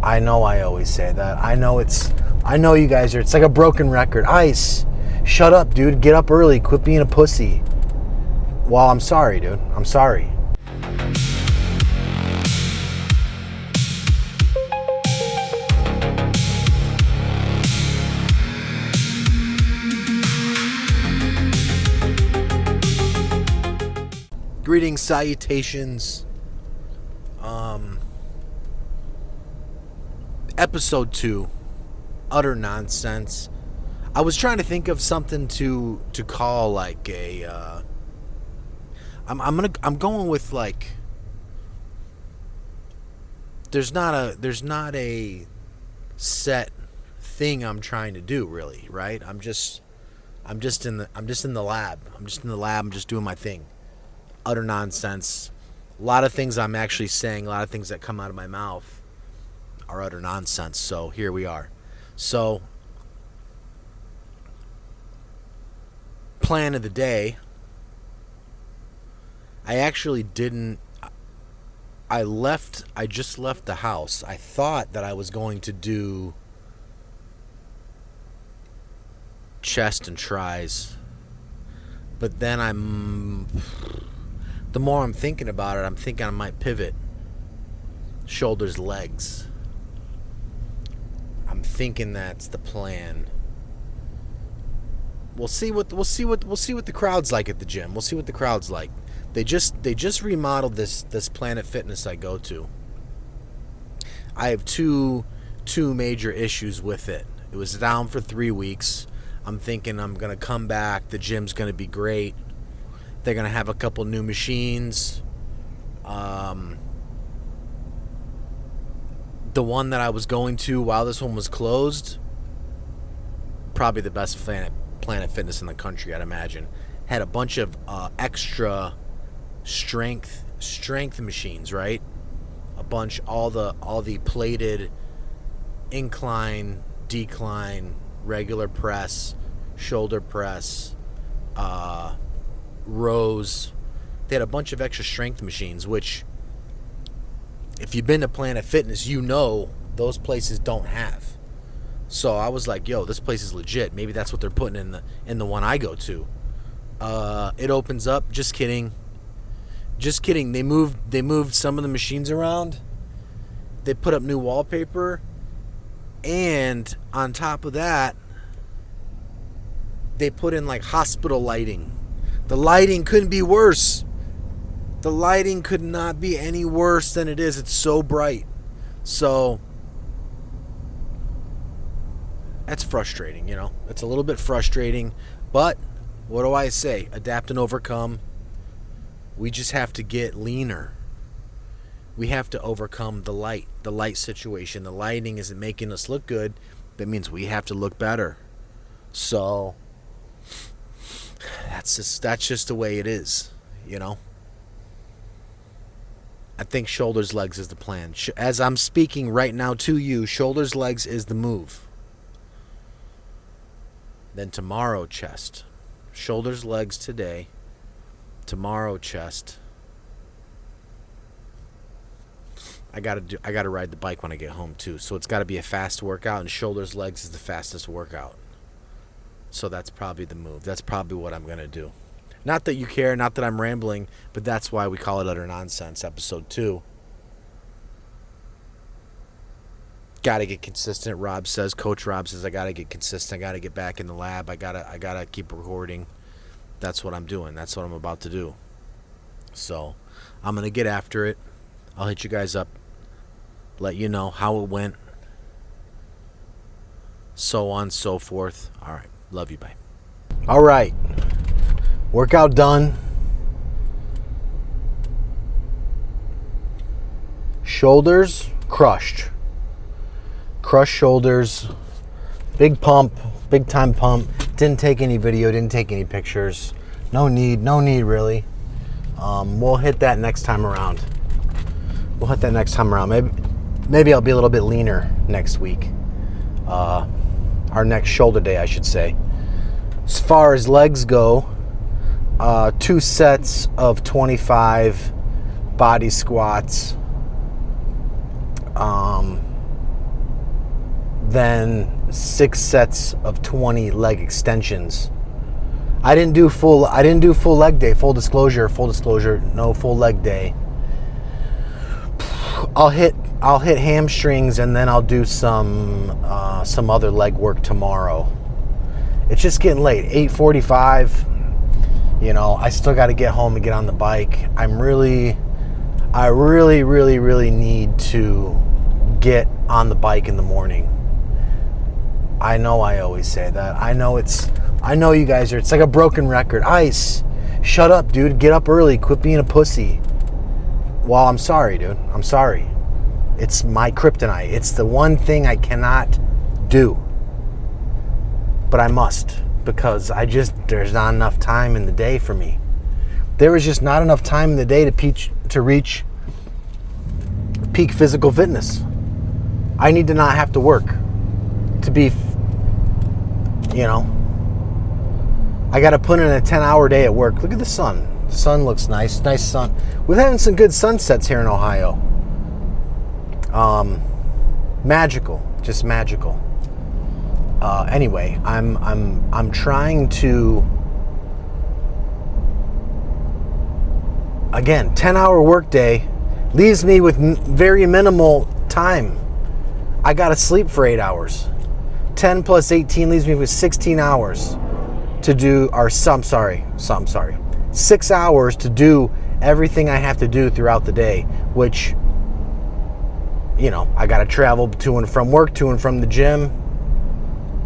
I know I always say that. I know you guys are, it's like a broken record. Ice, shut up, dude. Get up early. Quit being a pussy. Well, I'm sorry, dude. I'm sorry. Greetings, salutations. Episode 2, utter nonsense. I was trying to think of something to call like a. I'm going with like. There's not a set thing I'm trying to do really, right? I'm just in the lab. I'm just doing my thing. Utter nonsense. A lot of things I'm actually saying, a lot of things that come out of my mouth are utter nonsense. So here we are. So, plan of the day. I just left the house. I thought that I was going to do chest and tries. But then the more I'm thinking about it, I'm thinking I might pivot. Shoulders, legs. I'm thinking that's the plan. We'll see what the crowd's like at the gym. We'll see what the crowd's like. They just remodeled this Planet Fitness I go to. I have two major issues with it. It was down for 3 weeks. I'm thinking I'm gonna come back. The gym's gonna be great. They're gonna have a couple new machines. The one that I was going to while this one was closed, probably the best Planet Fitness in the country, I'd imagine. Had a bunch of extra strength machines, right? A bunch, all the plated incline, decline, regular press, shoulder press, rows. They had a bunch of extra strength machines, which if you've been to Planet Fitness, you know those places don't have. So I was like, yo, this place is legit. Maybe that's what they're putting in the one I go to. It opens up. Just kidding. They moved some of the machines around. They put up new wallpaper. And on top of that, they put in like hospital lighting. The lighting couldn't be worse. The lighting could not be any worse than it is. It's so bright. So that's frustrating, you know. It's a little bit frustrating. But what do I say? Adapt and overcome. We just have to get leaner. We have to overcome the light situation. The lighting isn't making us look good. That means we have to look better. So that's just the way it is, you know. I think shoulders, legs is the plan. As I'm speaking right now to you, shoulders, legs is the move. Then tomorrow, chest. Shoulders, legs today. Tomorrow, chest. I gotta ride the bike when I get home too. So it's gotta be a fast workout, and shoulders, legs is the fastest workout. So that's probably the move. That's probably what I'm gonna do. Not that you care, not that I'm rambling, but that's why we call it Utter Nonsense, episode 2. Gotta get consistent, Coach Rob says I gotta get consistent, I gotta get back in the lab, I gotta keep recording. That's what I'm doing, that's what I'm about to do. So, I'm gonna get after it. I'll hit you guys up, let you know how it went, so on, so forth. Alright, love you, bye. Alright. Workout done. Shoulders crushed. Crushed shoulders. Big pump. Big time pump. Didn't take any video. Didn't take any pictures. No need really. We'll hit that next time around. Maybe I'll be a little bit leaner next week. Our next shoulder day, I should say. As far as legs go, 2 sets of 25 body squats. then 6 sets of 20 leg extensions. I didn't do full leg day. Full disclosure, no full leg day. I'll hit hamstrings, and then I'll do some other leg work tomorrow. It's just getting late. 8:45. You know, I still got to get home and get on the bike. I really need to get on the bike in the morning. I know I always say that. I know you guys are, it's like a broken record. Ice, shut up, dude. Get up early. Quit being a pussy. Well, I'm sorry, dude. I'm sorry. It's my kryptonite. It's the one thing I cannot do. But I must, because there's not enough time in the day for me. There is just not enough time in the day to reach peak physical fitness. I need to not have to work to be, I got to put in a 10-hour day at work. Look at the sun. The sun looks nice. Nice sun. We're having some good sunsets here in Ohio. Magical. Just magical. Anyway, I'm trying to, again, 10-hour workday leaves me with very minimal time. I got to sleep for 8 hours. 10 plus 18 leaves me with 16 hours to do, 6 hours to do everything I have to do throughout the day, which, I got to travel to and from work, to and from the gym.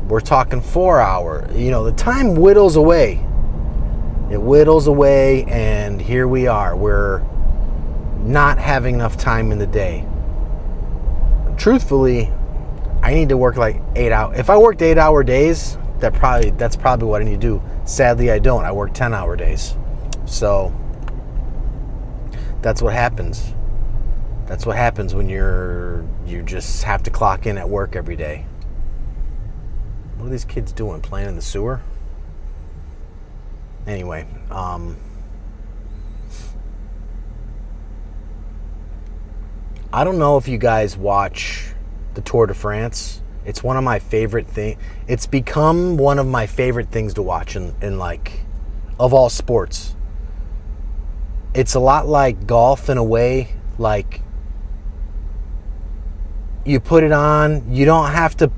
We're talking 4 hours. The time whittles away. It whittles away, and here we are. We're not having enough time in the day. Truthfully, I need to work like 8 hours. If I worked 8-hour days, that's probably what I need to do. Sadly, I don't. I work 10-hour days. So that's what happens. That's what happens when you just have to clock in at work every day. What are these kids doing? Playing in the sewer? Anyway, I don't know if you guys watch the Tour de France. It's one of my favorite things. It's become one of my favorite things to watch in like, of all sports. It's a lot like golf in a way. Like, you put it on, you don't have to,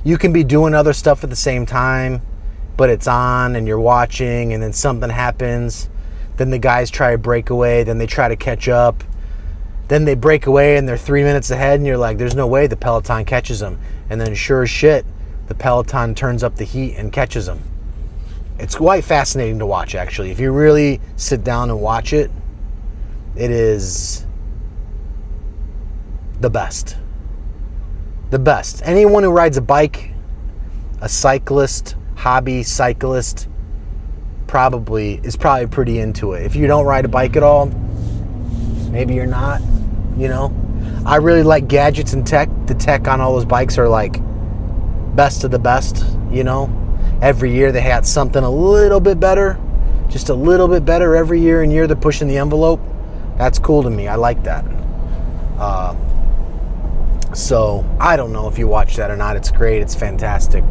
you can be doing other stuff at the same time, but it's on and you're watching, and then something happens. Then the guys try to break away, then they try to catch up. Then they break away and they're 3 minutes ahead, and you're like, there's no way the peloton catches them. And then sure as shit, the peloton turns up the heat and catches them. It's quite fascinating to watch, actually. If you really sit down and watch it, it is the best. The best. Anyone who rides a bike, a cyclist, hobby cyclist, is probably pretty into it. If you don't ride a bike at all, maybe you're not, I really like gadgets and tech. The tech on all those bikes are like best of the best, Every year they had something a little bit better, just a little bit better every year, and they're pushing the envelope. That's cool to me. I like that. So I don't know if you watch that or not. It's great. It's fantastic.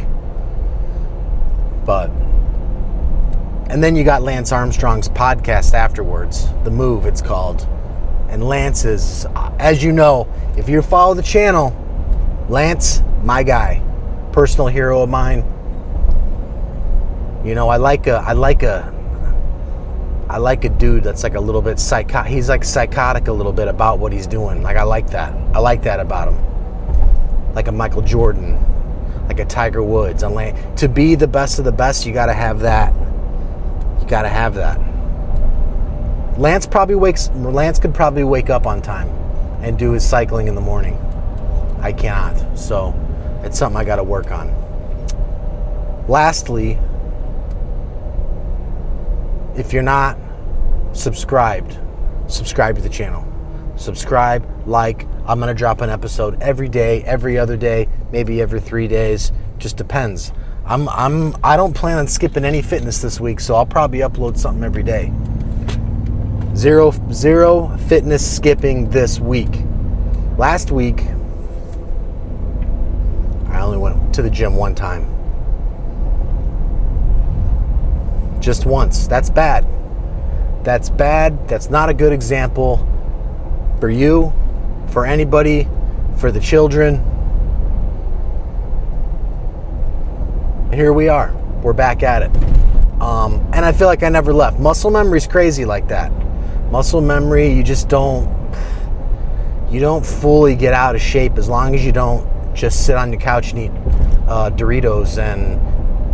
And then you got Lance Armstrong's podcast afterwards. The Move, it's called. And Lance is, as you know, if you follow the channel, Lance, my guy, personal hero of mine. I like a dude that's like a little bit he's like psychotic a little bit about what he's doing. Like, I like that. I like that about him. Like a Michael Jordan, like a Tiger Woods. To be the best of the best, you got to have that. You got to have that. Lance could probably wake up on time and do his cycling in the morning. I cannot. So it's something I got to work on. Lastly, if you're not subscribed, subscribe to the channel. Subscribe, like. I'm going to drop an episode every day, every other day, maybe every 3 days. Just depends. I don't plan on skipping any fitness this week, so I'll probably upload something every day. Zero fitness skipping this week. Last week, I to the gym one time. Just once. That's bad. That's bad. That's not a good example for you, for anybody, for the children. Here we are. We're back at it. And I feel like I never left. Muscle memory's crazy like that. Muscle memory, you don't fully get out of shape as long as you don't just sit on your couch and eat Doritos and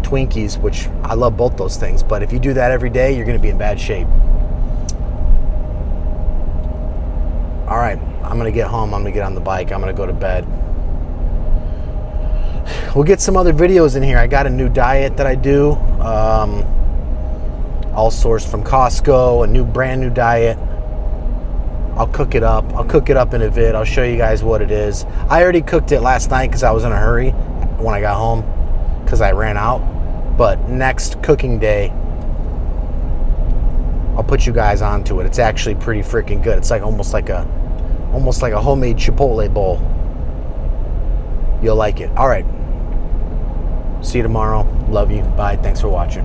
Twinkies, which I love both those things. But if you do that every day, you're going to be in bad shape. All right, I'm going to get home. I'm going to get on the bike. I'm going to go to bed. We'll get some other videos in here. I got a new diet that I do, all sourced from Costco, a brand new diet. I'll cook it up. I'll cook it up in a vid. I'll show you guys what it is. I already cooked it last night because I was in a hurry when I got home because I ran out. But next cooking day, I'll put you guys onto it. It's actually pretty freaking good. It's like almost like a homemade Chipotle bowl. You'll like it. All right. See you tomorrow. Love you. Bye. Thanks for watching.